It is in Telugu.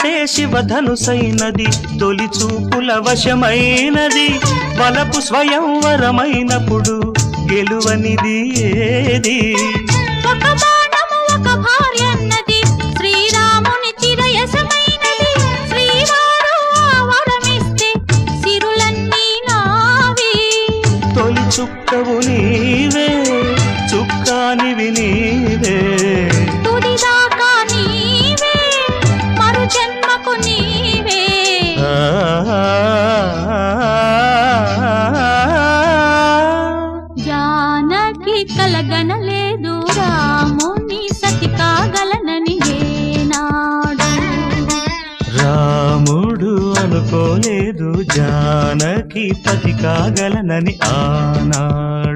మనసే శివధనుసైనది తొలి చూపుల వశమైనది వలపు స్వయంవరమైనప్పుడు గెలువనిది ఏది ఒక బాణము ఒక భార్య అన్నది శ్రీరాముని చిరయసమైనది శ్రీవారు వరమిస్తే సిరులన్నీ నావి తొలి చుక్కవు నీవే చుక్కానివి నీవే తుదిదాకా నీవే మరు జన్మకు నీవే జానకి కలగనలేదు రాముని సతి కాగలనని ఏనాడు రాముడు అనుకోలేదు జానకి పతి కాగలనని ఆనాడు